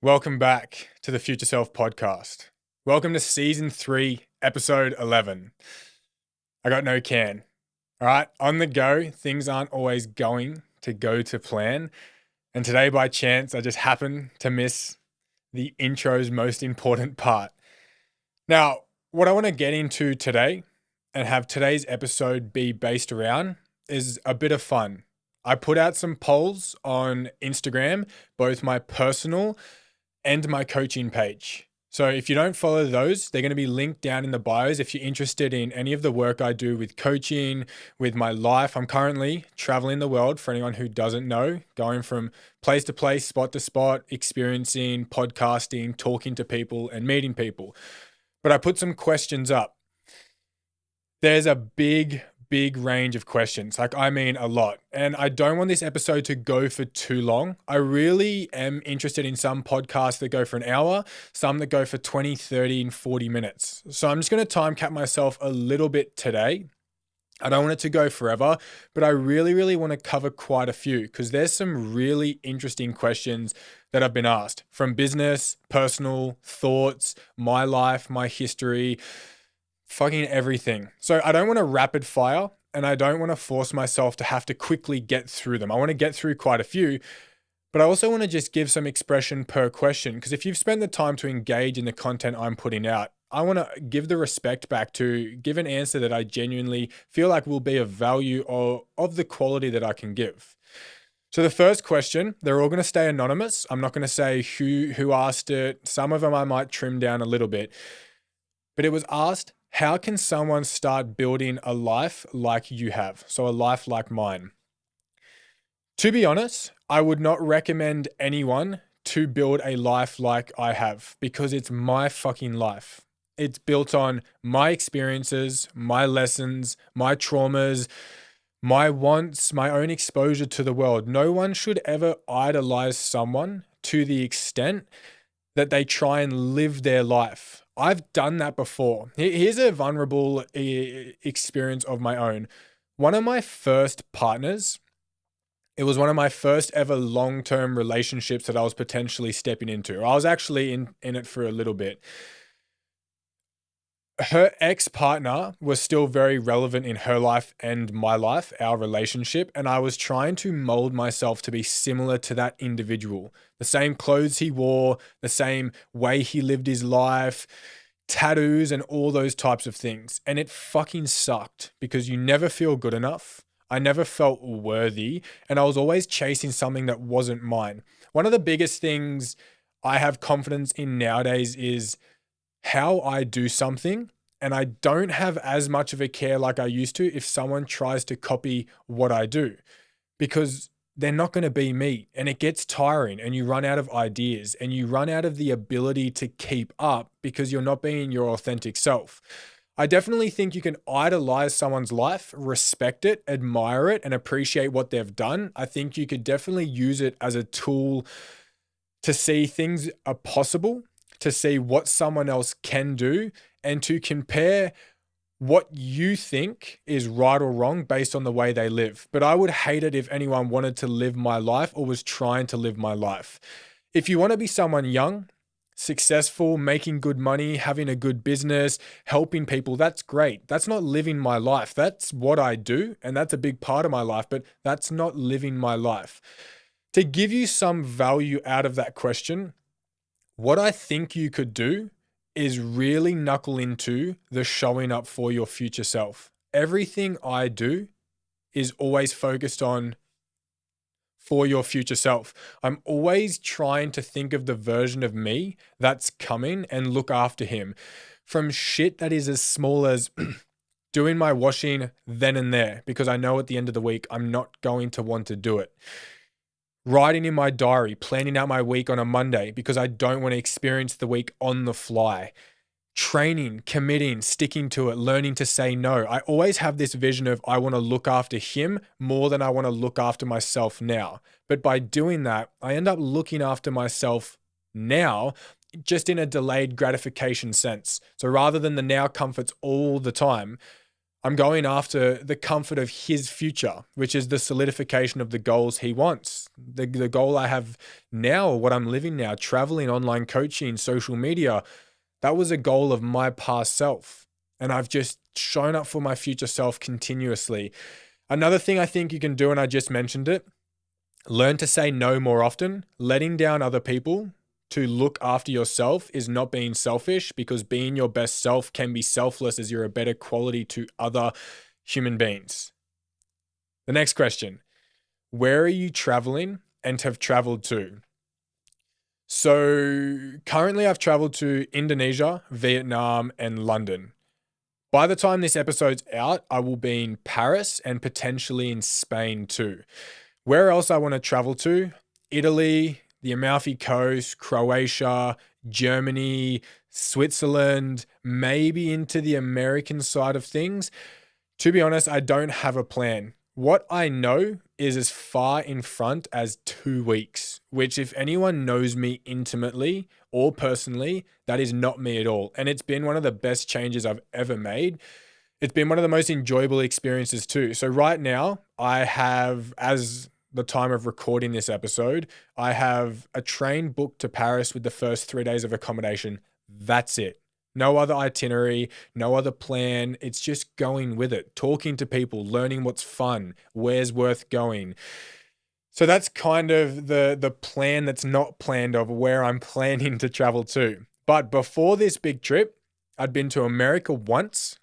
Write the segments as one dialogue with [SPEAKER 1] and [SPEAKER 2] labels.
[SPEAKER 1] Welcome back to the Future Self podcast. Welcome to season 3, episode 11. I got no can. All right, on the go, things aren't always going to go to plan. And today, by chance, I just happened to miss the intro's most important part. Now, what I want to get into today and have today's episode be based around is a bit of fun. I put out some polls on Instagram, both my personal and my coaching page. So if you don't follow those, they're going to be linked down in the bios. If you're interested in any of the work I do with coaching, with my life, I'm currently traveling the world, for anyone who doesn't know, going from place to place, spot to spot, experiencing, podcasting, talking to people and meeting people. But I put some questions up. There's a big range of questions. I mean a lot. And I don't want this episode to go for too long. I really am interested in some podcasts that go for an hour, some that go for 20, 30, and 40 minutes. So I'm just going to time cap myself a little bit today. I don't want it to go forever, but I really want to cover quite a few because there's some really interesting questions that have been asked from business, personal, thoughts, my life, my history, fucking everything. So I don't want to rapid fire and I don't want to force myself to have to quickly get through them. I want to get through quite a few, but I also want to just give some expression per question because if you've spent the time to engage in the content I'm putting out, I want to give the respect back to give an answer that I genuinely feel like will be of value or of the quality that I can give. So the first question, they're all going to stay anonymous. I'm not going to say who asked it. Some of them I might trim down a little bit, but it was asked, how can someone start building a life like you have? So a life like mine. To be honest, I would not recommend anyone to build a life like I have because it's my fucking life. It's built on my experiences, my lessons, my traumas, my wants, my own exposure to the world. No one should ever idolize someone to the extent that they try and live their life. I've done that before. Here's a vulnerable experience of my own. One of my first partners, it was one of my first ever long-term relationships that I was potentially stepping into. I was actually in it for a little bit. Her ex-partner was still very relevant in her life and my life, our relationship, and I was trying to mold myself to be similar to that individual. The same clothes he wore, the same way he lived his life, tattoos and all those types of things. And it fucking sucked because you never feel good enough. I never felt worthy, and I was always chasing something that wasn't mine. One of the biggest things I have confidence in nowadays is how I do something, and I don't have as much of a care like I used to if someone tries to copy what I do, because they're not going to be me, and it gets tiring and you run out of ideas and you run out of the ability to keep up because you're not being your authentic self. I definitely think you can idolize someone's life, respect it, admire it, and appreciate what they've done. I think you could definitely use it as a tool to see things are possible, to see what someone else can do, and to compare what you think is right or wrong based on the way they live. But I would hate it if anyone wanted to live my life or was trying to live my life. If you want to be someone young, successful, making good money, having a good business, helping people, that's great. That's not living my life. That's what I do, and that's a big part of my life, but that's not living my life. To give you some value out of that question, what I think you could do is really knuckle into the showing up for your future self. Everything I do is always focused on for your future self. I'm always trying to think of the version of me that's coming and look after him. From shit that is as small as doing my washing then and there, because I know at the end of the week, I'm not going to want to do it. Writing in my diary, planning out my week on a Monday because I don't want to experience the week on the fly. Training, committing, sticking to it, learning to say no. I always have this vision of I want to look after him more than I want to look after myself now. But by doing that, I end up looking after myself now, just in a delayed gratification sense. So rather than the now comforts all the time, I'm going after the comfort of his future, which is the solidification of the goals he wants, the goal I have now, what I'm living now, traveling, online coaching, social media. That was a goal of my past self. And I've just shown up for my future self continuously. Another thing I think you can do, and I just mentioned it, learn to say no more often. Letting down other people to look after yourself is not being selfish, because being your best self can be selfless as you're a better quality to other human beings. The next question, where are you traveling and have traveled to? So currently I've traveled to Indonesia, Vietnam, and London. By the time this episode's out, I will be in Paris and potentially in Spain too. Where else I want to travel to? Italy, the Amalfi Coast, Croatia, Germany, Switzerland, maybe into the American side of things. To be honest, I don't have a plan. What I know is as far in front as 2 weeks, which if anyone knows me intimately or personally, that is not me at all. And it's been one of the best changes I've ever made. It's been one of the most enjoyable experiences too. So right now I have, as the time of recording this episode, I have a train booked to Paris with the first 3 days of accommodation. That's it. No other itinerary, no other plan. It's just going with it, talking to people, learning what's fun, where's worth going. So that's kind of the plan that's not planned of where I'm planning to travel to. But before this big trip, I'd been to America once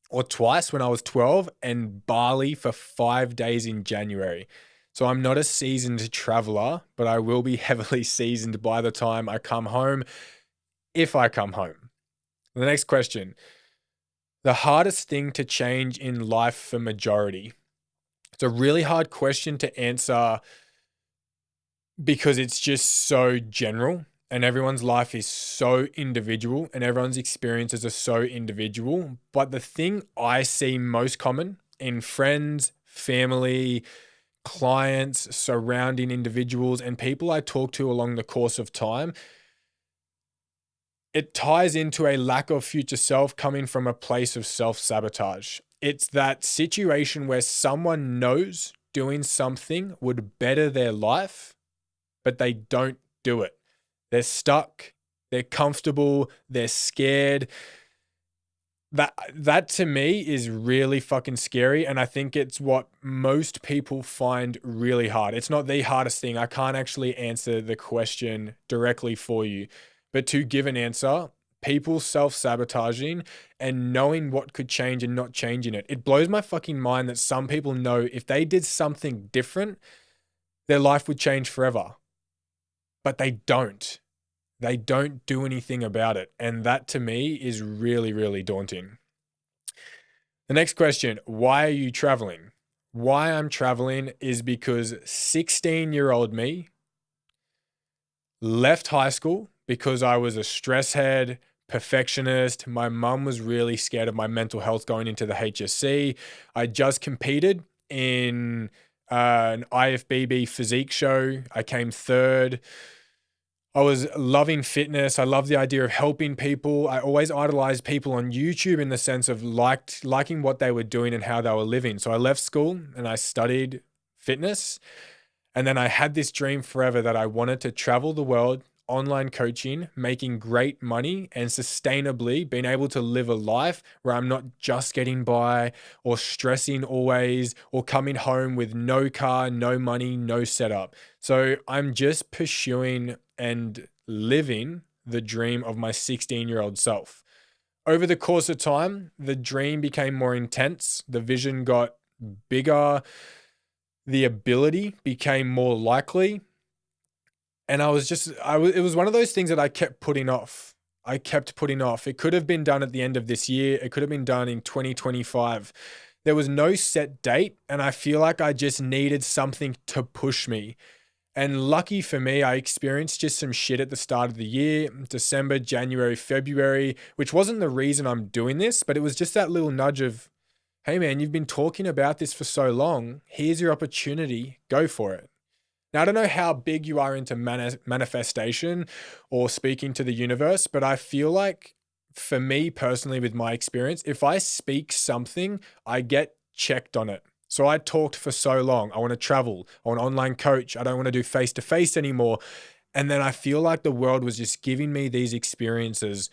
[SPEAKER 1] or twice when I was 12 and Bali for 5 days in January. So I'm not a seasoned traveler, but I will be heavily seasoned by the time I come home, if I come home. The next question, the hardest thing to change in life for majority. It's a really hard question to answer because it's just so general and everyone's life is so individual and everyone's experiences are so individual. But the thing I see most common in friends, family, clients, surrounding individuals, and people I talk to along the course of time, it ties into a lack of future self coming from a place of self-sabotage. It's that situation where someone knows doing something would better their life, but they don't do it. They're stuck, they're comfortable, they're scared. That to me is really fucking scary. And I think it's what most people find really hard. It's not the hardest thing. I can't actually answer the question directly for you. But to give an answer, people self-sabotaging and knowing what could change and not changing it. It blows my fucking mind that some people know if they did something different, their life would change forever. But they don't. They don't do anything about it. And that to me is really, really daunting. The next question, why are you traveling? Why I'm traveling is because 16-year-old me left high school because I was a stress head, perfectionist. My mum was really scared of my mental health going into the HSC. I just competed in an IFBB physique show. I came third. I was loving fitness. I love the idea of helping people. I always idolized people on YouTube in the sense of liking what they were doing and how they were living. So I left school and I studied fitness. And then I had this dream forever that I wanted to travel the world, online coaching, making great money and sustainably being able to live a life where I'm not just getting by or stressing always or coming home with no car, no money, no setup. So I'm just pursuing and living the dream of my 16-year-old self. Over the course of time, the dream became more intense. The vision got bigger. The ability became more likely. And it was one of those things that I kept putting off. It could have been done at the end of this year. It could have been done in 2025. There was no set date. And I feel like I just needed something to push me. And lucky for me, I experienced just some shit at the start of the year, December, January, February, which wasn't the reason I'm doing this, but it was just that little nudge of, hey man, you've been talking about this for so long. Here's your opportunity. Go for it. Now, I don't know how big you are into manifestation or speaking to the universe, but I feel like for me personally, with my experience, if I speak something, I get checked on it. So I talked for so long. I want to travel. I want an online coach. I don't want to do face to face anymore. And then I feel like the world was just giving me these experiences.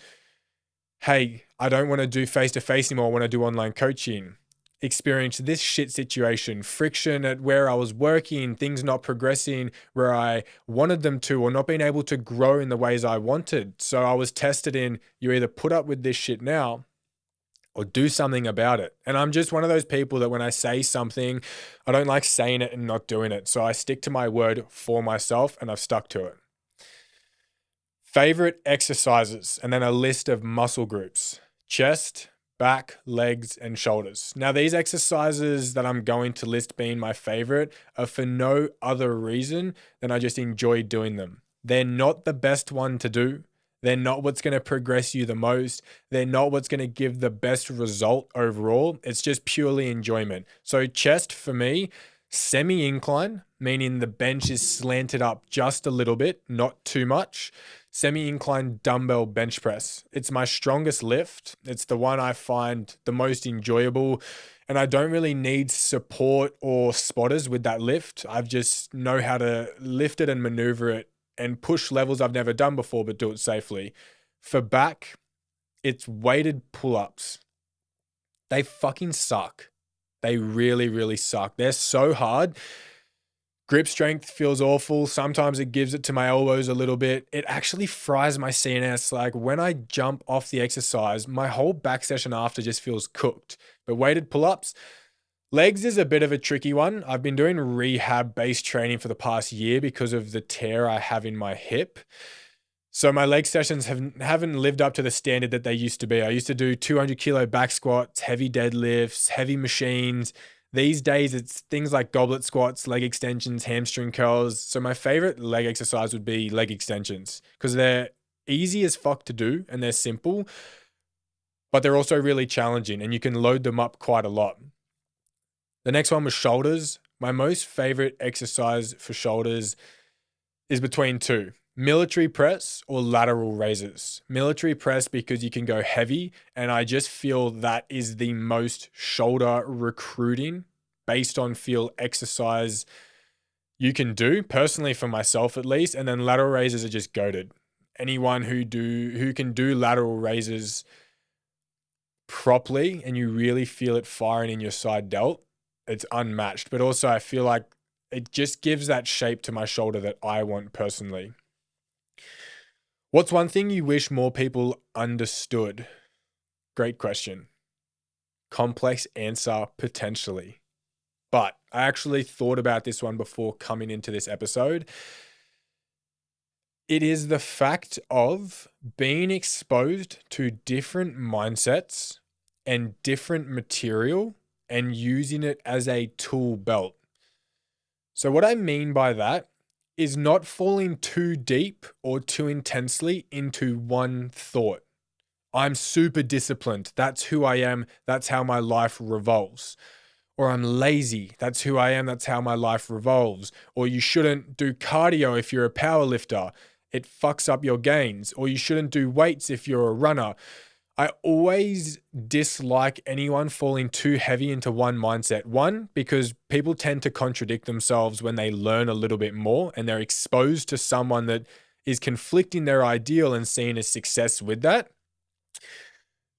[SPEAKER 1] Hey, I don't want to do face to face anymore. I want to do online coaching. Experience this shit situation, friction at where I was working, things not progressing where I wanted them to, or not being able to grow in the ways I wanted. So I was tested in, you either put up with this shit now or do something about it. And I'm just one of those people that when I say something, I don't like saying it and not doing it. So I stick to my word for myself, and I've stuck to it. Favorite exercises, and then a list of muscle groups: chest, back, legs, and shoulders. Now, these exercises that I'm going to list being my favorite are for no other reason than I just enjoy doing them. They're not the best one to do. They're not what's going to progress you the most. They're not what's going to give the best result overall. It's just purely enjoyment. So chest for me, semi-incline, meaning the bench is slanted up just a little bit, not too much. Semi-incline dumbbell bench press. It's my strongest lift. It's the one I find the most enjoyable. And I don't really need support or spotters with that lift. I just know how to lift it and maneuver it and push levels I've never done before, but do it safely. For back, it's weighted pull-ups. They fucking suck. They really, really suck. They're so hard. Grip strength feels awful. Sometimes it gives it to my elbows a little bit. It actually fries my CNS. Like when I jump off the exercise, my whole back session after just feels cooked. But weighted pull-ups, legs is a bit of a tricky one. I've been doing rehab-based training for the past year because of the tear I have in my hip. So my leg sessions haven't lived up to the standard that they used to be. I used to do 200 kilo back squats, heavy deadlifts, heavy machines. These days, it's things like goblet squats, leg extensions, hamstring curls. So my favorite leg exercise would be leg extensions because they're easy as fuck to do and they're simple, but they're also really challenging and you can load them up quite a lot. The next one was shoulders. My most favorite exercise for shoulders is between two: military press or lateral raises. Military press because you can go heavy, and I just feel that is the most shoulder recruiting based on feel exercise you can do, personally for myself at least. And then lateral raises are just goated. Anyone who can do lateral raises properly and you really feel it firing in your side delt, it's unmatched. But also I feel like it just gives that shape to my shoulder that I want personally. What's one thing you wish more people understood? Great question. Complex answer, potentially. But I actually thought about this one before coming into this episode. It is the fact of being exposed to different mindsets and different material and using it as a tool belt. So what I mean by that is not falling too deep or too intensely into one thought. I'm super disciplined. That's who I am. That's how my life revolves. Or I'm lazy. That's who I am. That's how my life revolves. Or you shouldn't do cardio if you're a power lifter. It fucks up your gains. Or you shouldn't do weights if you're a runner. I always dislike anyone falling too heavy into one mindset. One, because people tend to contradict themselves when they learn a little bit more and they're exposed to someone that is conflicting their ideal and seeing a success with that.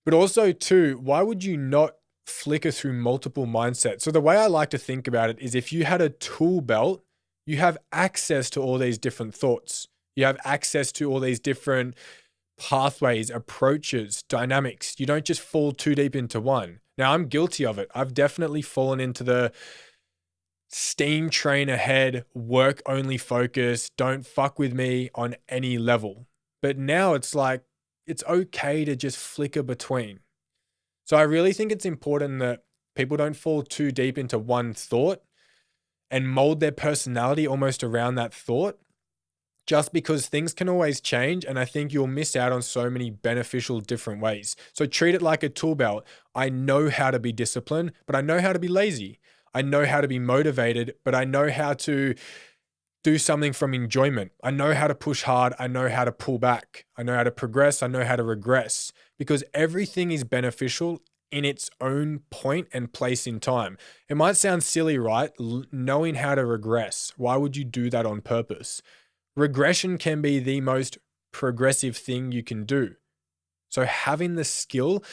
[SPEAKER 1] But also, two, why would you not flicker through multiple mindsets? So the way I like to think about it is if you had a tool belt, you have access to all these different thoughts. You have access to all these different pathways, approaches, dynamics. You don't just fall too deep into one. Now, I'm guilty of it. I've definitely fallen into the steam train ahead, work only focus, don't fuck with me on any level. But now it's like, it's okay to just flicker between. So I really think it's important that people don't fall too deep into one thought and mold their personality almost around that thought, just because things can always change. And I think you'll miss out on so many beneficial different ways. So treat it like a tool belt. I know how to be disciplined, but I know how to be lazy. I know how to be motivated, but I know how to do something from enjoyment. I know how to push hard. I know how to pull back. I know how to progress. I know how to regress, because everything is beneficial in its own point and place in time. It might sound silly, right? Knowing how to regress. Why would you do that on purpose? Regression can be the most progressive thing you can do. So having the skill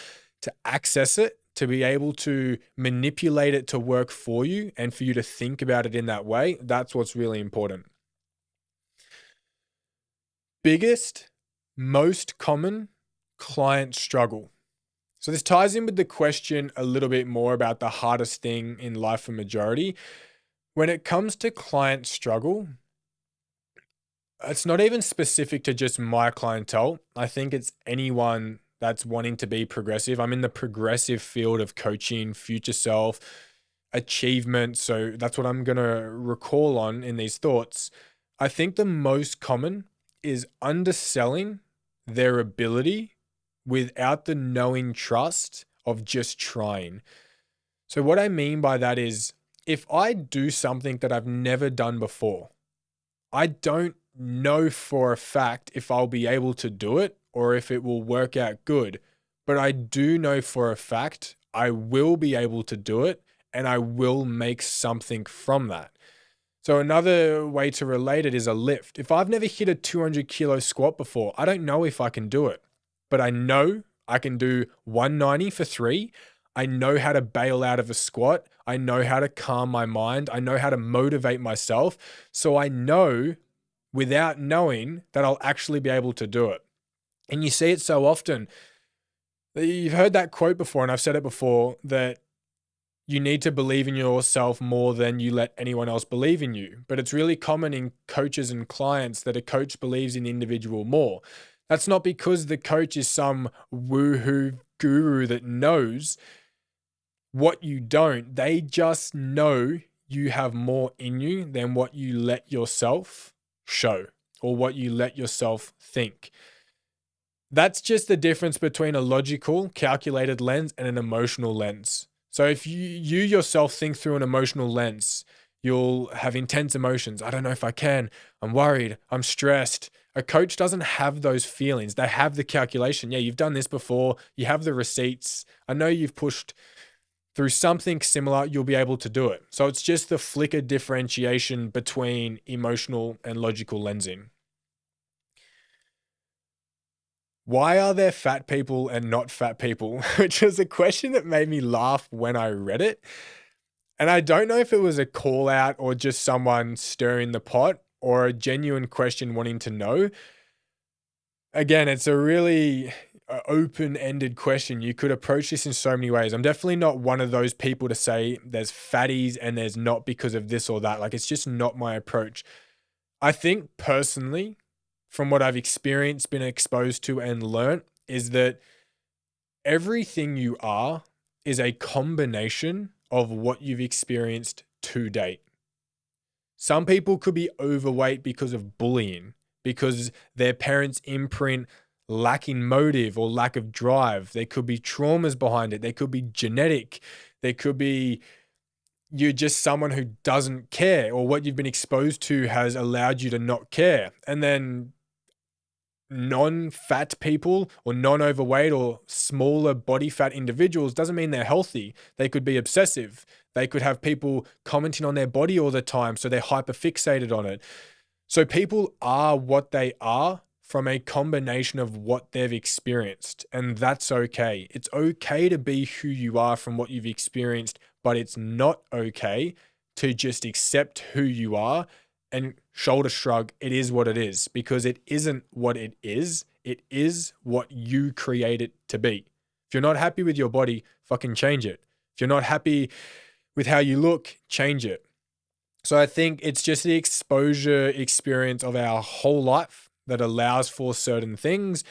[SPEAKER 1] to access it, to be able to manipulate it to work for you and for you to think about it in that way, that's what's really important. Biggest, most common client struggle. So this ties in with the question a little bit more about the hardest thing in life for majority. When it comes to client struggle, it's not even specific to just my clientele. I think it's anyone that's wanting to be progressive. I'm in the progressive field of coaching, future self, achievement. So that's what I'm going to recall on in these thoughts. I think the most common is underselling their ability without the knowing trust of just trying. So what I mean by that is if I do something that I've never done before, I don't know for a fact if I'll be able to do it or if it will work out good, but I do know for a fact I will be able to do it and I will make something from that. So another way to relate it is a lift. If I've never hit a 200 kilo squat before, I don't know if I can do it, but I know I can do 190 for 3. I know how to bail out of a squat. I know how to calm my mind. I know how to motivate myself. So I know without knowing that I'll actually be able to do it. And you see it so often. You've heard that quote before, and I've said it before, that you need to believe in yourself more than you let anyone else believe in you. But it's really common in coaches and clients that a coach believes in the individual more. That's not because the coach is some woohoo guru that knows what you don't. They just know you have more in you than what you let yourself show or what you let yourself think. That's just the difference between a logical, calculated lens and an emotional lens. So if you yourself think through an emotional lens, you'll have intense emotions. I don't know if I can. I'm worried. I'm stressed. A coach doesn't have those feelings. They have the calculation. Yeah, you've done this before. You have the receipts. I know you've pushed through something similar. You'll be able to do it. So it's just the flicker differentiation between emotional and logical lensing. Why are there fat people and not fat people? Which was a question that made me laugh when I read it. And I don't know if it was a call out or just someone stirring the pot or a genuine question wanting to know. Again, it's a really open-ended question. You could approach this in so many ways. I'm definitely not one of those people to say there's fatties and there's not because of this or that. Like, it's just not my approach. I think personally, from what I've experienced, been exposed to, and learnt, is that everything you are is a combination of what you've experienced to date. Some people could be overweight because of bullying, because their parents imprint lacking motive or lack of drive. There could be traumas behind it. There could be genetic. There could be you're just someone who doesn't care, or what you've been exposed to has allowed you to not care. And then non-fat people or non-overweight or smaller body fat individuals doesn't mean they're healthy. They could be obsessive. They could have people commenting on their body all the time, so they're hyperfixated on it. So people are what they are from a combination of what they've experienced, and that's okay. It's okay to be who you are from what you've experienced, but it's not okay to just accept who you are and shoulder shrug, it is what it is, because it isn't what it is. It is what you create it to be. If you're not happy with your body, fucking change it. If you're not happy with how you look, change it. So I think it's just the exposure experience of our whole life that allows for certain things.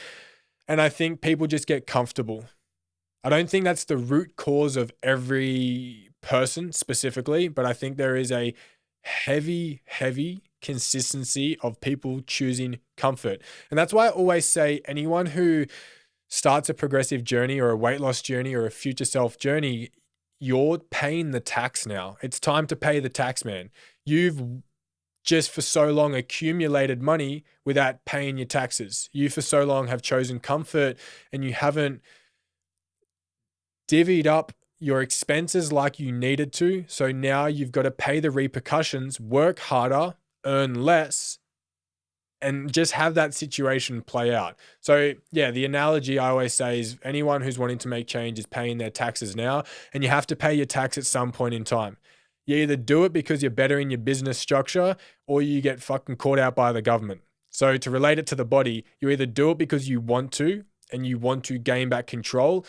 [SPEAKER 1] And I think people just get comfortable. I don't think that's the root cause of every person specifically, but I think there is a heavy consistency of people choosing comfort. And that's why I always say anyone who starts a progressive journey or a weight loss journey or a future self journey, you're paying the tax now. It's time to pay the tax, man. You've just for so long accumulated money without paying your taxes. You for so long have chosen comfort and you haven't divvied up your expenses like you needed to. So now you've got to pay the repercussions, work harder, earn less, and just have that situation play out. So, yeah, the analogy I always say is anyone who's wanting to make change is paying their taxes now, and you have to pay your tax at some point in time. You either do it because you're bettering your business structure or you get fucking caught out by the government. So, to relate it to the body, you either do it because you want to and you want to gain back control,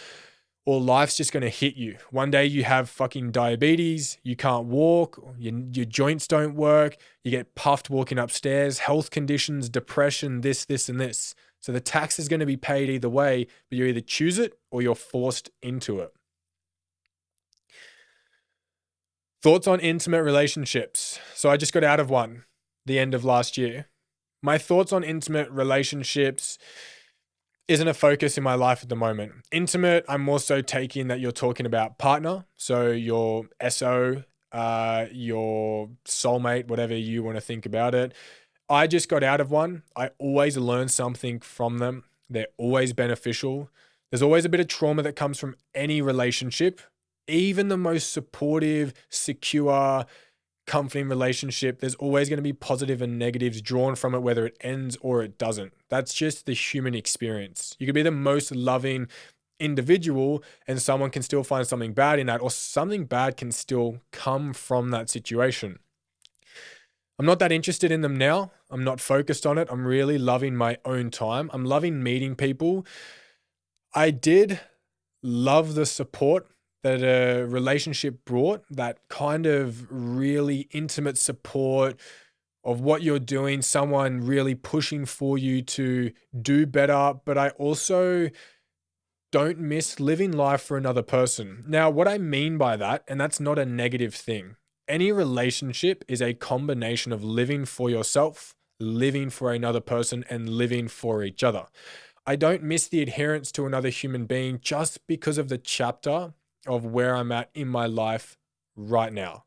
[SPEAKER 1] or life's just going to hit you. One day you have fucking diabetes, you can't walk, your joints don't work, you get puffed walking upstairs, health conditions, depression, this, and this. So the tax is going to be paid either way, but you either choose it or you're forced into it. Thoughts on intimate relationships. So I just got out of one the end of last year. My thoughts on intimate relationships isn't a focus in my life at the moment. Intimate, I'm more so taking that you're talking about partner. So your SO, your soulmate, whatever you want to think about it. I just got out of one. I always learn something from them. They're always beneficial. There's always a bit of trauma that comes from any relationship, even the most supportive, secure, comforting relationship. There's always going to be positive and negatives drawn from it, whether it ends or it doesn't. That's just the human experience. You could be the most loving individual and someone can still find something bad in that, or something bad can still come from that situation. I'm not that interested in them now. I'm not focused on it. I'm really loving my own time. I'm loving meeting people. I did love the support that a relationship brought, that kind of really intimate support of what you're doing, someone really pushing for you to do better. But I also don't miss living life for another person. Now, what I mean by that, and that's not a negative thing, any relationship is a combination of living for yourself, living for another person, and living for each other. I don't miss the adherence to another human being just because of the chapter of where I'm at in my life right now.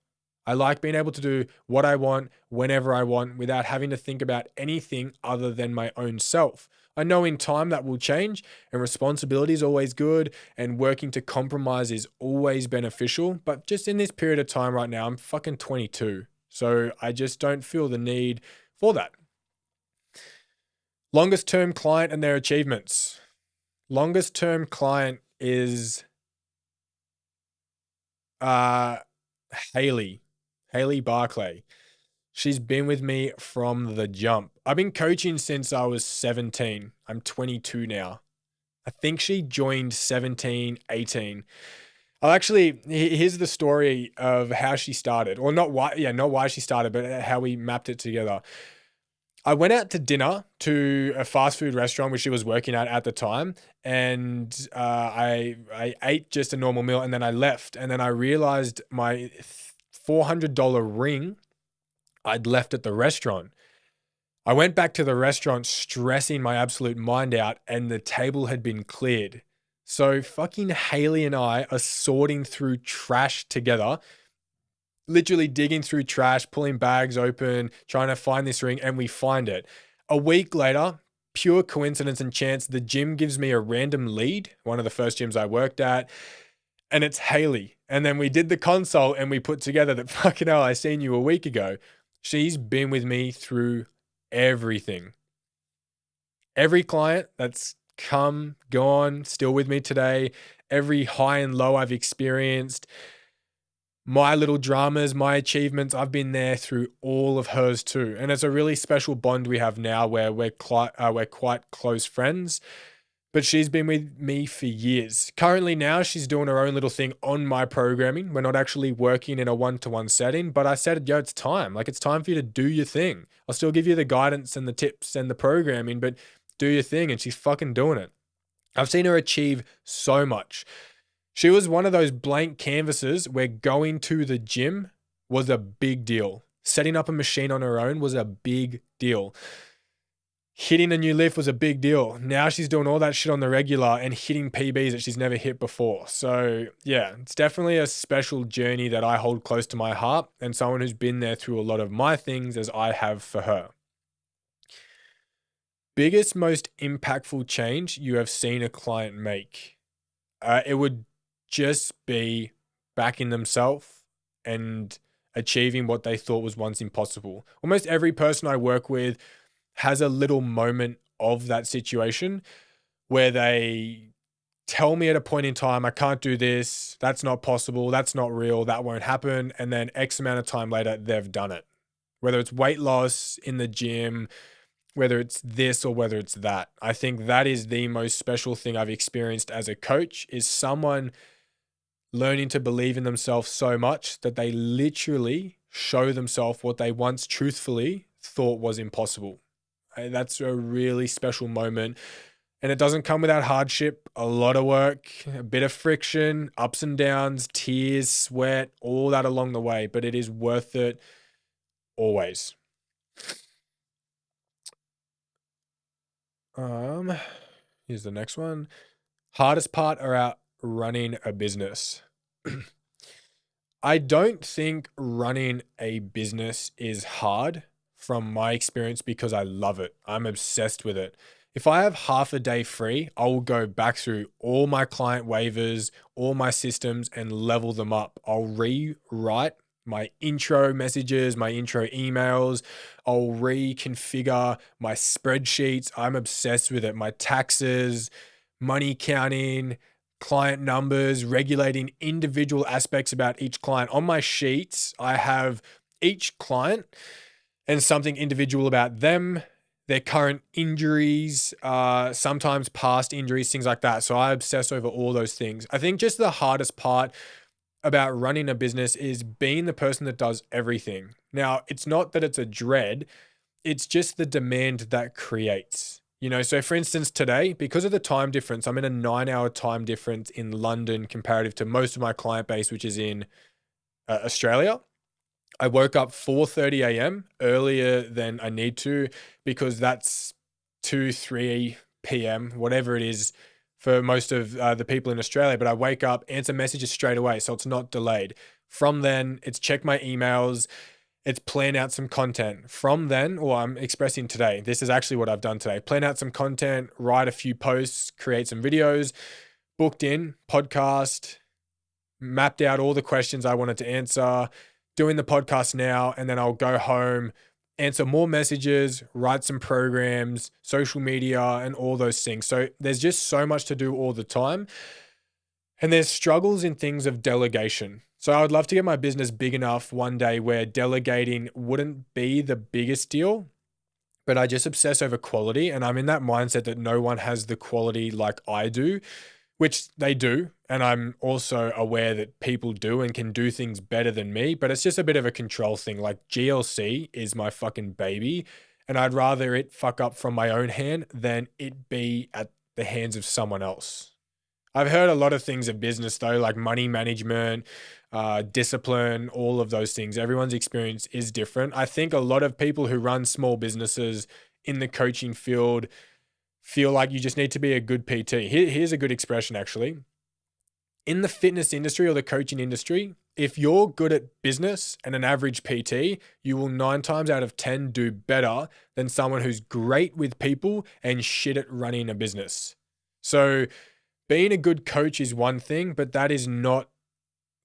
[SPEAKER 1] I like being able to do what I want, whenever I want, without having to think about anything other than my own self. I know in time that will change, and responsibility is always good, and working to compromise is always beneficial. But just in this period of time right now, I'm fucking 22. So I just don't feel the need for that. Longest term client and their achievements. Longest term client is Haley Barclay. She's been with me from the jump. I've been coaching since I was 17. I'm 22 now. I think she joined 17, 18. Here's the story of how she started, or not why she started, but how we mapped it together. I went out to dinner to a fast food restaurant which she was working at the time, and I ate just a normal meal, and then I left, and then I realized my $400 ring I'd left at the restaurant. I went back to the restaurant stressing my absolute mind out, and the table had been cleared. So fucking Haley and I are sorting through trash together, literally digging through trash, pulling bags open, trying to find this ring, and we find it. A week later, pure coincidence and chance, the gym gives me a random lead, one of the first gyms I worked at, and it's Haley. And then we did the consult and we put together that fucking hell, I seen you a week ago. She's been with me through everything. Every client that's come, gone, still with me today, every high and low I've experienced, my little dramas, my achievements, I've been there through all of hers too. And it's a really special bond we have now where we're quite close friends. But she's been with me for years. Currently now, she's doing her own little thing on my programming. We're not actually working in a one-to-one setting, but I said, yo, it's time. Like, it's time for you to do your thing. I'll still give you the guidance and the tips and the programming, but do your thing. And she's fucking doing it. I've seen her achieve so much. She was one of those blank canvases where going to the gym was a big deal. Setting up a machine on her own was a big deal. Hitting a new lift was a big deal. Now she's doing all that shit on the regular and hitting PBs that she's never hit before. So yeah, it's definitely a special journey that I hold close to my heart, and someone who's been there through a lot of my things as I have for her. Biggest, most impactful change you have seen a client make? It would just be backing themselves and achieving what they thought was once impossible. Almost every person I work with has a little moment of that situation where they tell me at a point in time, I can't do this, that's not possible, that's not real, that won't happen. And then X amount of time later, they've done it. Whether it's weight loss in the gym, whether it's this or whether it's that. I think that is the most special thing I've experienced as a coach, is someone learning to believe in themselves so much that they literally show themselves what they once truthfully thought was impossible. That's a really special moment. And it doesn't come without hardship, a lot of work, a bit of friction, ups and downs, tears, sweat, all that along the way, but it is worth it always. Here's the next one. Hardest part about running a business. I don't think running a business is hard from my experience, because I love it. I'm obsessed with it. If I have half a day free, I will go back through all my client waivers, all my systems, and level them up. I'll rewrite my intro messages, my intro emails. I'll reconfigure my spreadsheets. I'm obsessed with it. My taxes, money counting, client numbers, regulating individual aspects about each client. On my sheets, I have each client and something individual about them, their current injuries, sometimes past injuries, things like that. So I obsess over all those things. I think just the hardest part about running a business is being the person that does everything. Now, it's not that it's a dread, it's just the demand that creates. So for instance, today, because of the time difference, I'm in a 9-hour time difference in London comparative to most of my client base, which is in Australia. I woke up 4:30 a.m. earlier than I need to, because that's 2, 3 p.m., whatever it is for most of the people in Australia. But I wake up, answer messages straight away, so it's not delayed. From then, it's check my emails, it's plan out some content. From then, or I'm expressing today, this is actually what I've done today. Plan out some content, write a few posts, create some videos, booked in, podcast, mapped out all the questions I wanted to answer, doing the podcast now, and then I'll go home, answer more messages, write some programs, social media, and all those things. So there's just so much to do all the time. And there's struggles in things of delegation. So I would love to get my business big enough one day where delegating wouldn't be the biggest deal, but I just obsess over quality. And I'm in that mindset that no one has the quality like I do, which they do. And I'm also aware that people do and can do things better than me, but it's just a bit of a control thing. Like GLC is my fucking baby, and I'd rather it fuck up from my own hand than it be at the hands of someone else. I've heard a lot of things of business though, like money management, discipline, all of those things. Everyone's experience is different. I think a lot of people who run small businesses in the coaching field feel like you just need to be a good PT. Here's a good expression, actually. In the fitness industry or the coaching industry, if you're good at business and an average PT, you will 9 times out of 10 do better than someone who's great with people and shit at running a business. So being a good coach is one thing, but that is not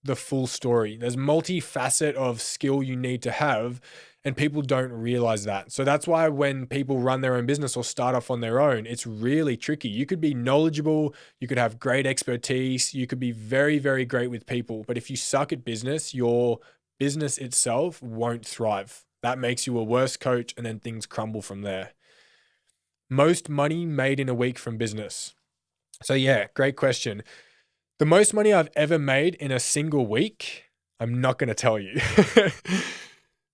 [SPEAKER 1] the full story. There's multi-facet of skill you need to have, and people don't realize that. So that's why when people run their own business or start off on their own, it's really tricky. You could be knowledgeable, you could have great expertise, you could be very, very great with people. But if you suck at business, your business itself won't thrive. That makes you a worse coach, and then things crumble from there. Most money made in a week from business. So yeah, great question. The most money I've ever made in a single week, I'm not going to tell you.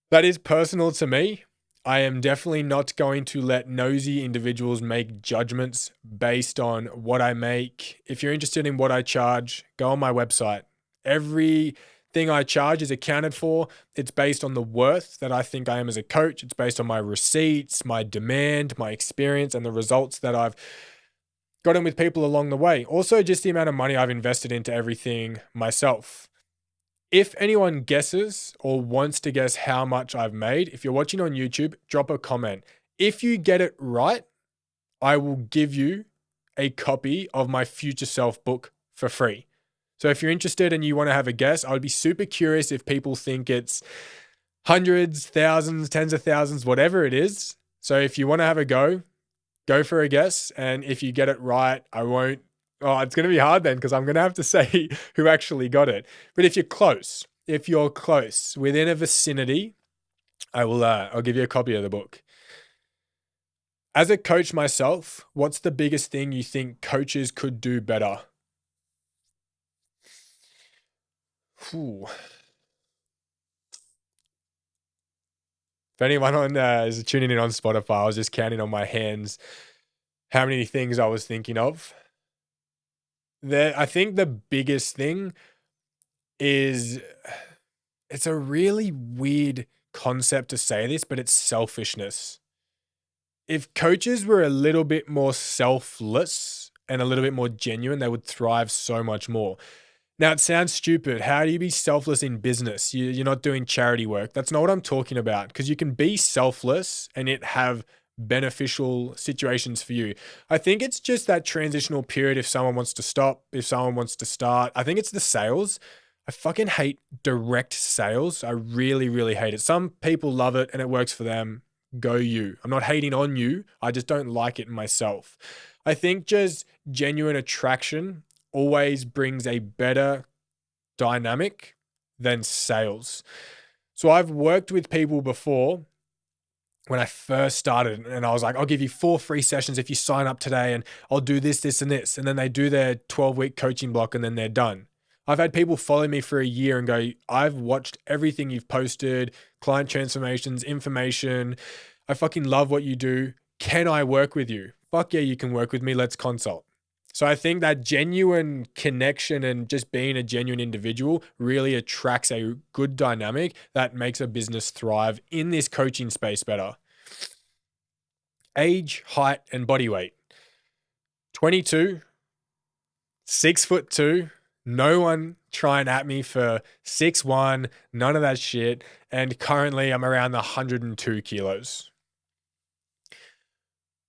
[SPEAKER 1] That is personal to me. I am definitely not going to let nosy individuals make judgments based on what I make. If you're interested in what I charge, go on my website. Everything I charge is accounted for. It's based on the worth that I think I am as a coach. It's based on my receipts, my demand, my experience, and the results that I've gotten with people along the way. Also, just the amount of money I've invested into everything myself. If anyone guesses or wants to guess how much I've made, if you're watching on YouTube, drop a comment. If you get it right, I will give you a copy of my Future Self book for free. So if you're interested and you want to have a guess, I would be super curious if people think it's hundreds, thousands, tens of thousands, whatever it is. So if you want to have a go for a guess. And if you get it right, I won't. Oh, it's going to be hard then because I'm going to have to say who actually got it. But if you're close within a vicinity, I'll give you a copy of the book. As a coach myself, what's the biggest thing you think coaches could do better? Whew. If anyone is tuning in on Spotify, I was just counting on my hands how many things I was thinking of. I think the biggest thing is, it's a really weird concept to say this, but it's selfishness. If coaches were a little bit more selfless and a little bit more genuine, they would thrive so much more. Now, it sounds stupid. How do you be selfless in business? You're not doing charity work. That's not what I'm talking about, because you can be selfless and it have beneficial situations for you. I think it's just that transitional period if someone wants to stop, if someone wants to start. I think it's the sales. I fucking hate direct sales. I really, really hate it. Some people love it and it works for them. Go you. I'm not hating on you. I just don't like it myself. I think just genuine attraction always brings a better dynamic than sales. So I've worked with people before when I first started and I was like, I'll give you 4 free sessions if you sign up today and I'll do this, this, and this. And then they do their 12-week coaching block and then they're done. I've had people follow me for a year and go, I've watched everything you've posted, client transformations, information. I fucking love what you do. Can I work with you? Fuck yeah, you can work with me. Let's consult. So I think that genuine connection and just being a genuine individual really attracts a good dynamic that makes a business thrive in this coaching space better. Age, height, and body weight. 22, 6'2". No one trying at me for 6'1", none of that shit. And currently I'm around the 102 kilos.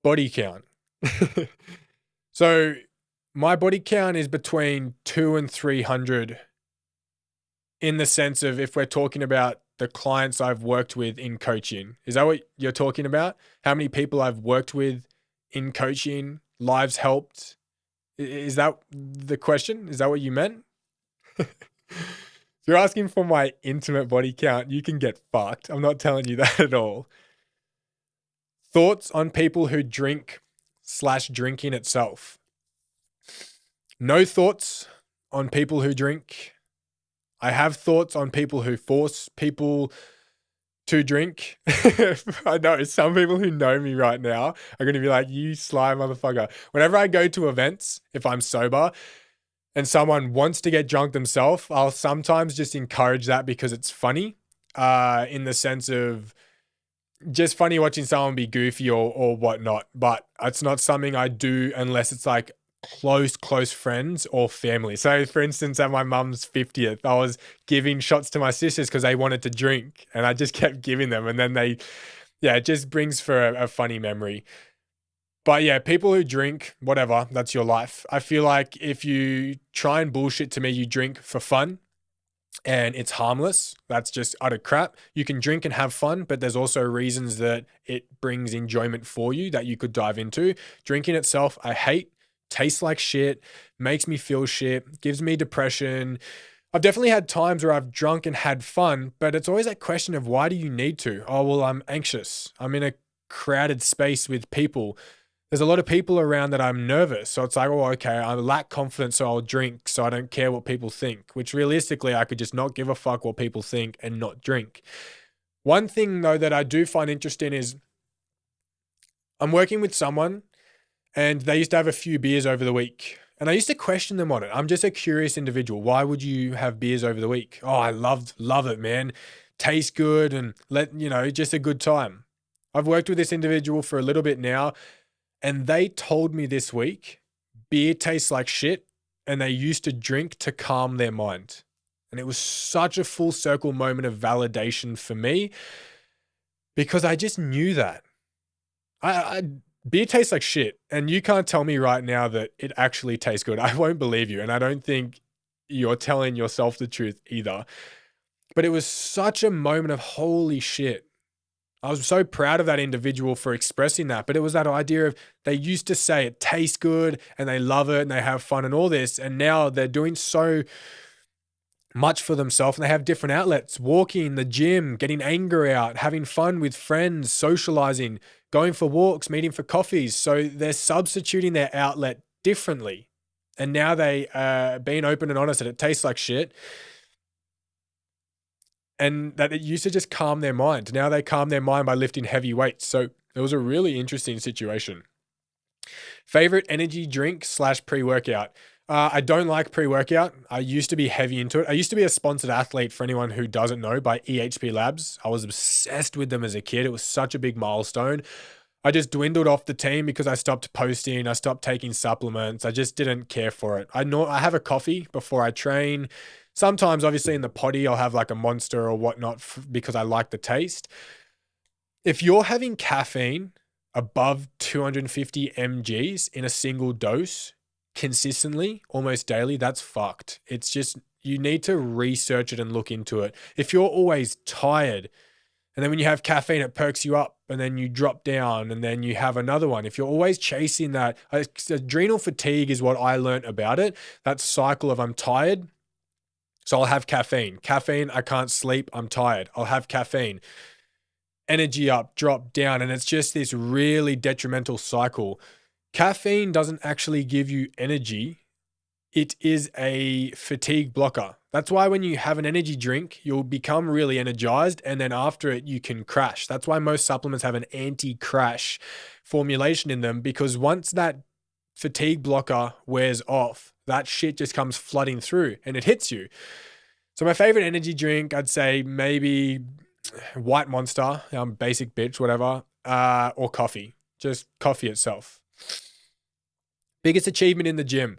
[SPEAKER 1] Body count. So my body count is between 200 and 300 in the sense of if we're talking about the clients I've worked with in coaching. Is that what you're talking about? How many people I've worked with in coaching, lives helped? Is that the question? Is that what you meant? If you're asking for my intimate body count, you can get fucked. I'm not telling you that at all. Thoughts on people who drink/drinking itself. No thoughts on people who drink. I have thoughts on people who force people to drink. I know some people who know me right now are going to be like, you sly motherfucker. Whenever I go to events, if I'm sober and someone wants to get drunk themselves, I'll sometimes just encourage that because it's funny, in the sense of just funny watching someone be goofy or whatnot. But it's not something I do unless it's like close friends or family. So for instance, at my mum's 50th, I was giving shots to my sisters because they wanted to drink and I just kept giving them. And then it just brings for a funny memory. But yeah, people who drink, whatever, that's your life. I feel like if you try and bullshit to me, you drink for fun and it's harmless. That's just utter crap. You can drink and have fun, but there's also reasons that it brings enjoyment for you that you could dive into. Drinking itself, I hate. Tastes like shit, makes me feel shit, gives me depression. I've definitely had times where I've drunk and had fun, but it's always that question of why do you need to? Oh, well, I'm anxious. I'm in a crowded space with people. There's a lot of people around that I'm nervous. So it's like, oh, okay, I lack confidence, so I'll drink so I don't care what people think, which realistically, I could just not give a fuck what people think and not drink. One thing though that I do find interesting is I'm working with someone and they used to have a few beers over the week. And I used to question them on it. I'm just a curious individual. Why would you have beers over the week? Oh, I love it, man. Tastes good and just a good time. I've worked with this individual for a little bit now, and they told me this week, beer tastes like shit, and they used to drink to calm their mind. And it was such a full circle moment of validation for me because I just knew that. Beer tastes like shit, and you can't tell me right now that it actually tastes good. I won't believe you, and I don't think you're telling yourself the truth either. But it was such a moment of holy shit. I was so proud of that individual for expressing that. But it was that idea of they used to say it tastes good and they love it and they have fun and all this. And now they're doing so much for themselves and they have different outlets, walking, the gym, getting anger out, having fun with friends, socializing, going for walks, meeting for coffees. So they're substituting their outlet differently. And now they being open and honest that it tastes like shit and that it used to just calm their mind. Now they calm their mind by lifting heavy weights. So it was a really interesting situation. Favorite energy drink / pre-workout. I don't like pre-workout. I used to be heavy into it. I used to be a sponsored athlete, for anyone who doesn't know, by EHP Labs. I was obsessed with them as a kid. It was such a big milestone. I just dwindled off the team because I stopped posting. I stopped taking supplements. I just didn't care for it. I know I have a coffee before I train. Sometimes, obviously, in the potty, I'll have like a Monster or whatnot because I like the taste. If you're having caffeine above 250 mgs in a single dose consistently, almost daily, that's fucked. It's just, you need to research it and look into it. If you're always tired, and then when you have caffeine, it perks you up, and then you drop down, and then you have another one. If you're always chasing that, adrenal fatigue is what I learned about it. That cycle of I'm tired, so I'll have caffeine. Caffeine, I can't sleep, I'm tired. I'll have caffeine. Energy up, drop down, and it's just this really detrimental cycle. Caffeine doesn't actually give you energy. It is a fatigue blocker. That's why when you have an energy drink, you'll become really energized, and then after it, you can crash. That's why most supplements have an anti-crash formulation in them, because once that fatigue blocker wears off, that shit just comes flooding through and it hits you. So my favorite energy drink, I'd say maybe White Monster, basic bitch, whatever, or coffee, just coffee itself. Biggest achievement in the gym.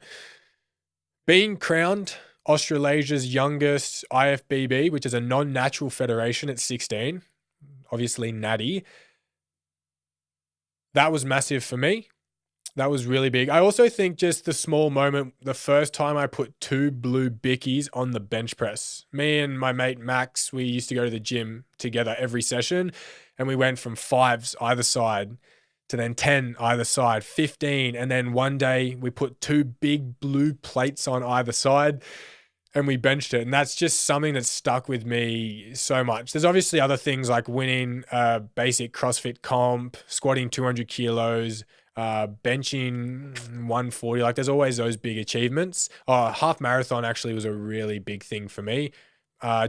[SPEAKER 1] Being crowned Australasia's youngest IFBB, which is a non-natural federation at 16, obviously natty. That was massive for me. That was really big. I also think just the small moment, the first time I put 2 blue bickies on the bench press. Me and my mate Max, we used to go to the gym together every session, and we went from 5s either side to then 10 either side, 15, and then one day we put 2 big blue plates on either side and we benched it. And that's just something that's stuck with me so much. There's obviously other things like winning basic CrossFit comp, squatting 200 kilos, benching 140. Like there's always those big achievements. Half marathon actually was a really big thing for me,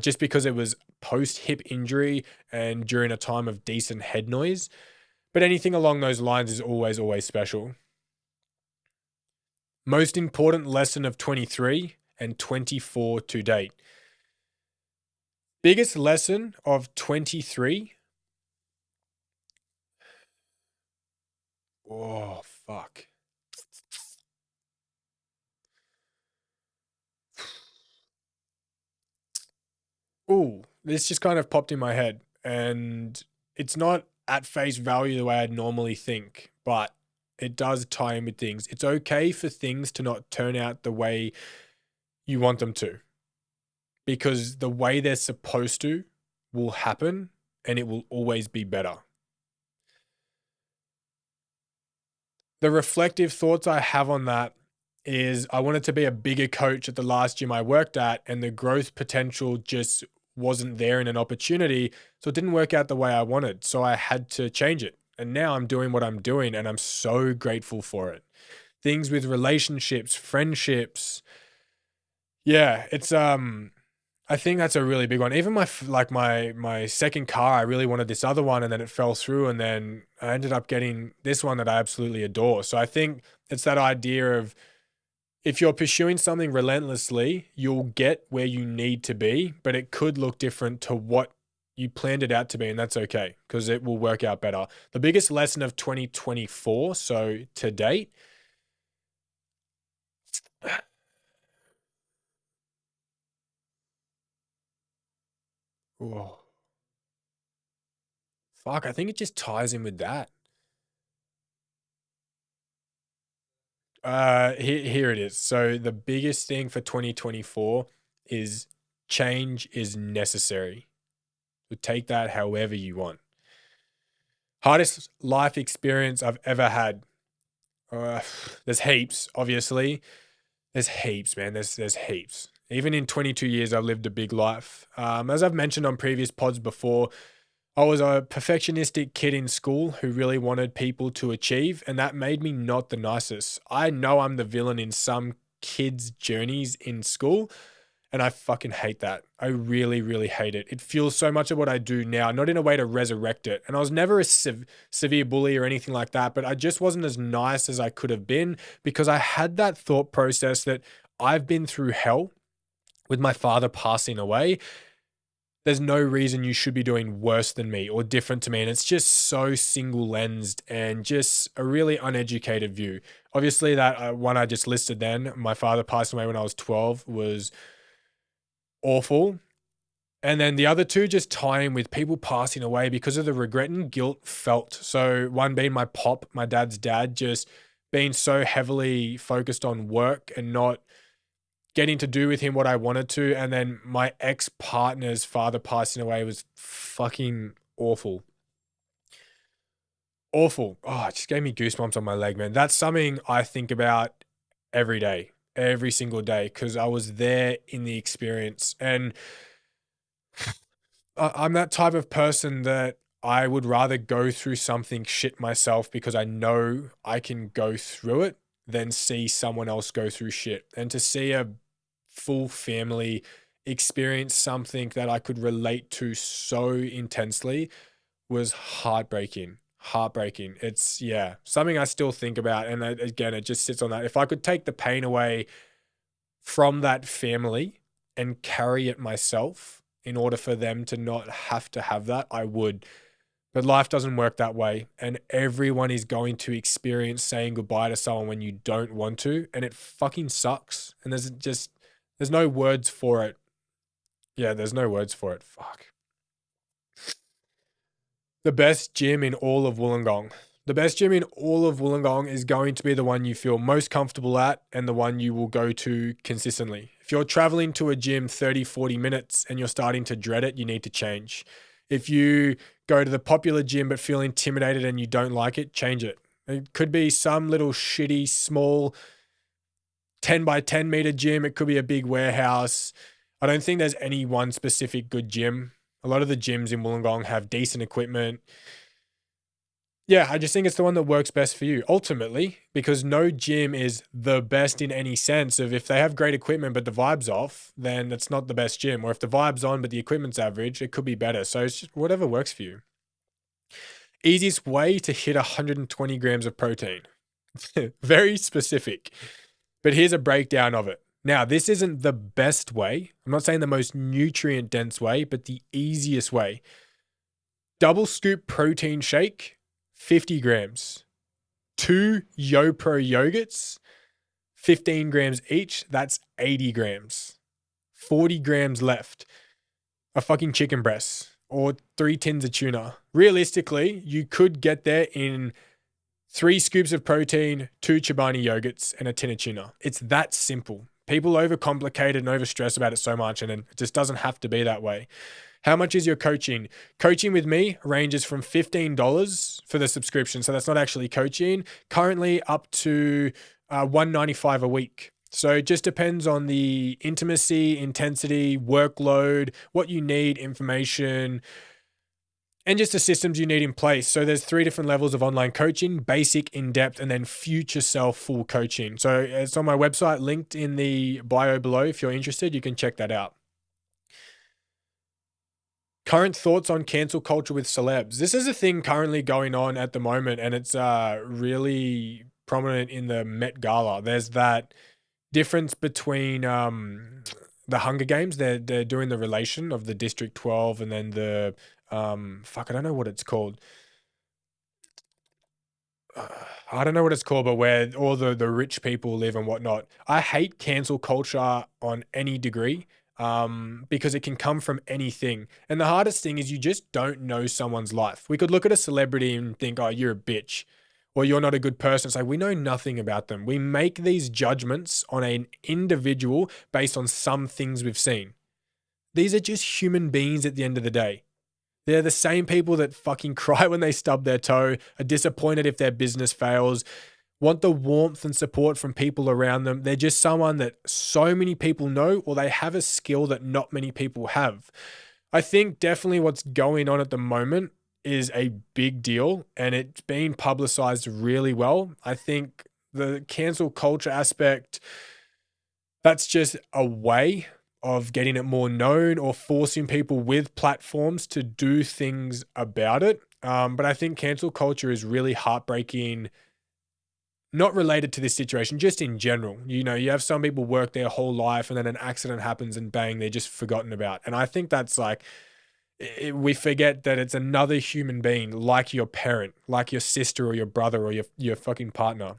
[SPEAKER 1] just because it was post hip injury and during a time of decent head noise. But anything along those lines is always, always special. Most important lesson of 23 and 24 to date. Biggest lesson of 23. Oh, fuck. Ooh, this just kind of popped in my head, and it's not at face value the way I'd normally think, but it does tie in with things. It's okay for things to not turn out the way you want them to, because the way they're supposed to will happen and it will always be better. The reflective thoughts I have on that is I wanted to be a bigger coach at the last gym I worked at, and the growth potential just wasn't there in an opportunity. So it didn't work out the way I wanted. So I had to change it. And now I'm doing what I'm doing, and I'm so grateful for it. Things with relationships, friendships. Yeah, it's I think that's a really big one. Even my second car, I really wanted this other one, and then it fell through, and then I ended up getting this one that I absolutely adore. So I think it's that idea of, if you're pursuing something relentlessly, you'll get where you need to be, but it could look different to what you planned it out to be, and that's okay, because it will work out better. The biggest lesson of 2024, so to date, oh, fuck, I think it just ties in with that. Here it is. So the biggest thing for 2024 is change is necessary. So take that however you want. Hardest life experience I've ever had. Uh, there's heaps, obviously. There's heaps, man. There's heaps. Even in 22 years, I've lived a big life. As I've mentioned on previous pods before, I was a perfectionistic kid in school who really wanted people to achieve, and that made me not the nicest. I know I'm the villain in some kids' journeys in school, and I fucking hate that. I really, really hate it. It fuels so much of what I do now, not in a way to resurrect it. And I was never a severe bully or anything like that, but I just wasn't as nice as I could have been because I had that thought process that I've been through hell with my father passing away. There's no reason you should be doing worse than me or different to me. And it's just so single lensed and just a really uneducated view. Obviously, that one I just listed then, my father passed away when I was 12, was awful. And then the other two just tie in with people passing away because of the regret and guilt felt. So one being my pop, my dad's dad, just being so heavily focused on work and not getting to do with him what I wanted to. And then my ex-partner's father passing away was fucking awful. Awful. Oh, it just gave me goosebumps on my leg, man. That's something I think about every day, every single day, because I was there in the experience. And I'm that type of person that I would rather go through something shit myself because I know I can go through it than see someone else go through shit. And to see a full family experience something that I could relate to so intensely was heartbreaking. Heartbreaking. It's, yeah, something I still think about. And again, it just sits on that. If I could take the pain away from that family and carry it myself in order for them to not have to have that, I would. But life doesn't work that way. And everyone is going to experience saying goodbye to someone when you don't want to. And it fucking sucks. And there's no words for it. Yeah, there's no words for it. Fuck. The best gym in all of Wollongong. The best gym in all of Wollongong is going to be the one you feel most comfortable at and the one you will go to consistently. If you're traveling to a gym 30, 40 minutes and you're starting to dread it, you need to change. If you go to the popular gym but feel intimidated and you don't like it, change it. It could be some little shitty, small 10 by 10 meter gym. It could be a big warehouse. I don't think there's any one specific good gym. A lot of the gyms in Wollongong have decent equipment. Yeah, I just think it's the one that works best for you ultimately, because no gym is the best in any sense of if they have great equipment but the vibe's off, then it's not the best gym. Or if the vibe's on but the equipment's average, it could be better. So it's just whatever works for you. Easiest way to hit 120 grams of protein. Very specific. But here's a breakdown of it. Now, this isn't the best way. I'm not saying the most nutrient dense way, but the easiest way. Double scoop protein shake, 50 grams. 2 YoPro yogurts, 15 grams each. That's 80 grams. 40 grams left. A fucking chicken breast or 3 tins of tuna. Realistically, you could get there in 3 scoops of protein, 2 Chobani yogurts, and a tin of tuna. It's that simple. People overcomplicate and overstress about it so much, and it just doesn't have to be that way. How much is your coaching? Coaching with me ranges from $15 for the subscription. So that's not actually coaching. Currently up to $195 a week. So it just depends on the intimacy, intensity, workload, what you need, information, and just the systems you need in place. So there's 3 different levels of online coaching: basic, in-depth, and then future self full coaching. So it's on my website, linked in the bio below. If you're interested, you can check that out. Current thoughts on cancel culture with celebs. This is a thing currently going on at the moment, and it's really prominent in the Met Gala. There's that difference between the Hunger Games. They're doing the relation of the District 12 and then the I don't know what it's called. I don't know what it's called, but where all the rich people live and whatnot. I hate cancel culture on any degree. Because it can come from anything. And the hardest thing is you just don't know someone's life. We could look at a celebrity and think, oh, you're a bitch. or you're not a good person. It's like, we know nothing about them. We make these judgments on an individual based on some things we've seen. These are just human beings at the end of the day. They're the same people that fucking cry when they stub their toe, are disappointed if their business fails, want the warmth and support from people around them. They're just someone that so many people know, or they have a skill that not many people have. I think definitely what's going on at the moment is a big deal, and it's being publicized really well. I think the cancel culture aspect, that's just a way of getting it more known or forcing people with platforms to do things about it. But I think cancel culture is really heartbreaking, not related to this situation, just in general. You know, you have some people work their whole life and then an accident happens and bang, they're just forgotten about. And I think that's like, we forget that it's another human being, like your parent, like your sister or your brother or your fucking partner.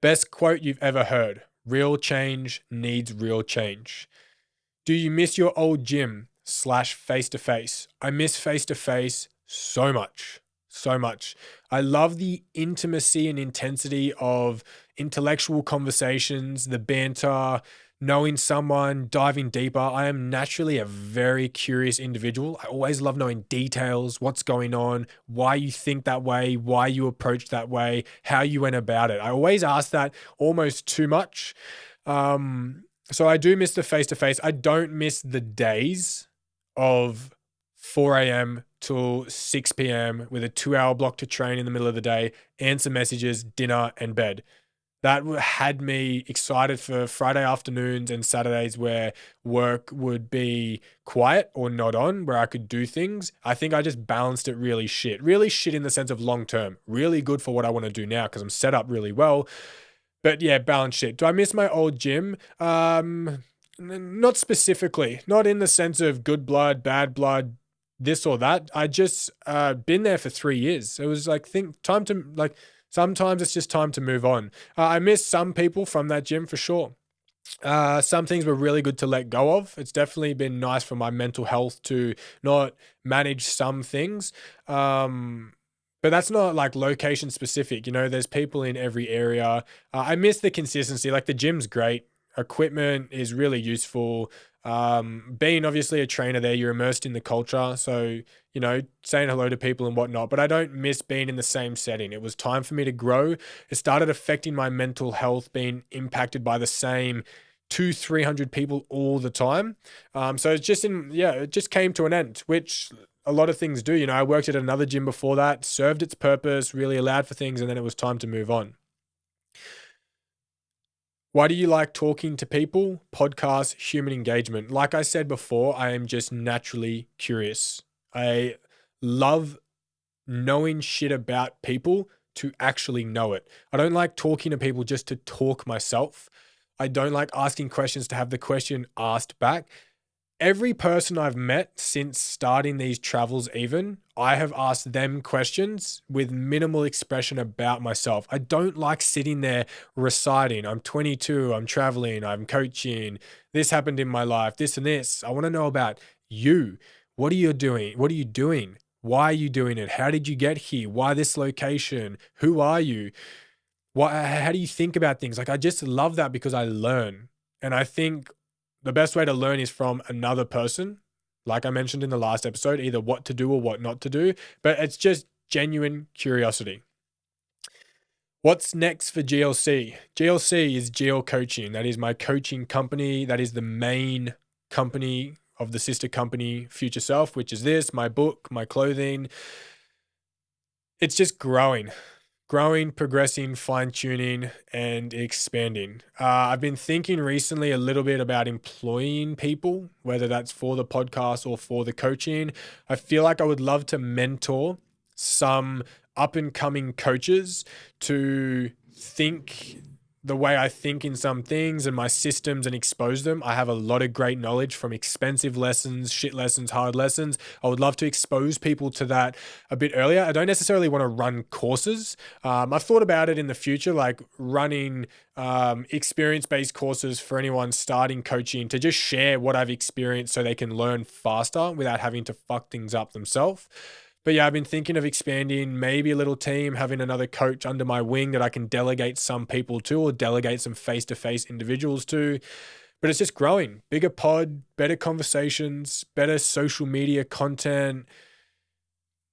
[SPEAKER 1] Best quote you've ever heard: real change needs real change. Do you miss your old gym / face-to-face? I miss face-to-face so much, so much. I love the intimacy and intensity of intellectual conversations, the banter, knowing someone, diving deeper. I am naturally a very curious individual. I always love knowing details, what's going on, why you think that way, why you approach that way, how you went about it. I always ask that almost too much. So I do miss the face-to-face. I don't miss the days of 4 a.m. till 6 p.m. with a 2-hour block to train in the middle of the day, answer messages, dinner, and bed. That had me excited for Friday afternoons and Saturdays where work would be quiet or not on, where I could do things. I think I just balanced it really shit. Really shit in the sense of long term. Really good for what I want to do now because I'm set up really well. But yeah, balance shit. Do I miss my old gym? Not specifically. Not in the sense of good blood, bad blood, this or that. I just been there for 3 years. It was like, time to like. Sometimes it's just time to move on. I miss some people from that gym for sure. Some things were really good to let go of. It's definitely been nice for my mental health to not manage some things. But that's not like location specific. You know, there's people in every area. I miss the consistency. Like the gym's great. Equipment is really useful. Being obviously a trainer there, you're immersed in the culture. So, you know, saying hello to people and whatnot, but I don't miss being in the same setting. It was time for me to grow. It started affecting my mental health, being impacted by the same 200-300 people all the time. So it's just it just came to an end, which a lot of things do. You know, I worked at another gym before that, served its purpose, really allowed for things, and then it was time to move on. Why do you like talking to people? Podcasts, human engagement. Like I said before, I am just naturally curious. I love knowing shit about people to actually know it. I don't like talking to people just to talk myself. I don't like asking questions to have the question asked back. Every person I've met since starting these travels, even, I have asked them questions with minimal expression about myself. I don't like sitting there reciting, I'm 22, I'm traveling, I'm coaching, this happened in my life, this and this. I want to know about you. What are you doing? What are you doing? Why are you doing it? How did you get here? Why this location? Who are you? How do you think about things? Like, I just love that because I learn. And I think the best way to learn is from another person. Like I mentioned in the last episode, either what to do or what not to do, but it's just genuine curiosity. What's next for GLC? GLC is GL Coaching. That is my coaching company. That is the main company of the sister company, Future Self, which is this, my book, my clothing. It's just growing, progressing, fine-tuning, and expanding. I've been thinking recently a little bit about employing people, whether that's for the podcast or for the coaching. I feel like I would love to mentor some up-and-coming coaches to think the way I think in some things and my systems and expose them. I have a lot of great knowledge from expensive lessons, shit lessons, hard lessons. I would love to expose people to that a bit earlier. I don't necessarily want to run courses. I've thought about it in the future, like running experience-based courses for anyone starting coaching to just share what I've experienced so they can learn faster without having to fuck things up themselves. But yeah, I've been thinking of expanding maybe a little team, having another coach under my wing that I can delegate some people to or delegate some face-to-face individuals to. But it's just growing. Bigger pod, better conversations, better social media content.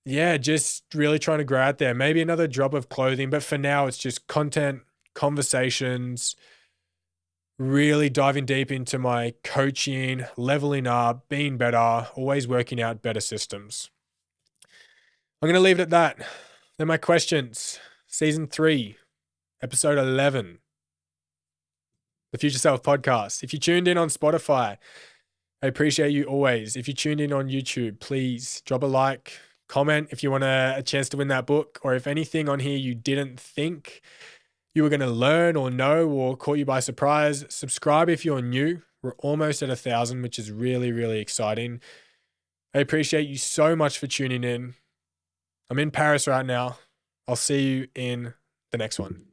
[SPEAKER 1] Yeah, just really trying to grow out there. Maybe another drop of clothing, but for now it's just content, conversations, really diving deep into my coaching, leveling up, being better, always working out better systems. I'm going to leave it at that. They're my questions. Season 3, episode 11, the Future Self podcast. If you tuned in on Spotify, I appreciate you always. If you tuned in on YouTube, please drop a like, comment if you want a chance to win that book, or if anything on here you didn't think you were going to learn or know or caught you by surprise. Subscribe if you're new. We're almost at 1,000, which is really, really exciting. I appreciate you so much for tuning in. I'm in Paris right now. I'll see you in the next one.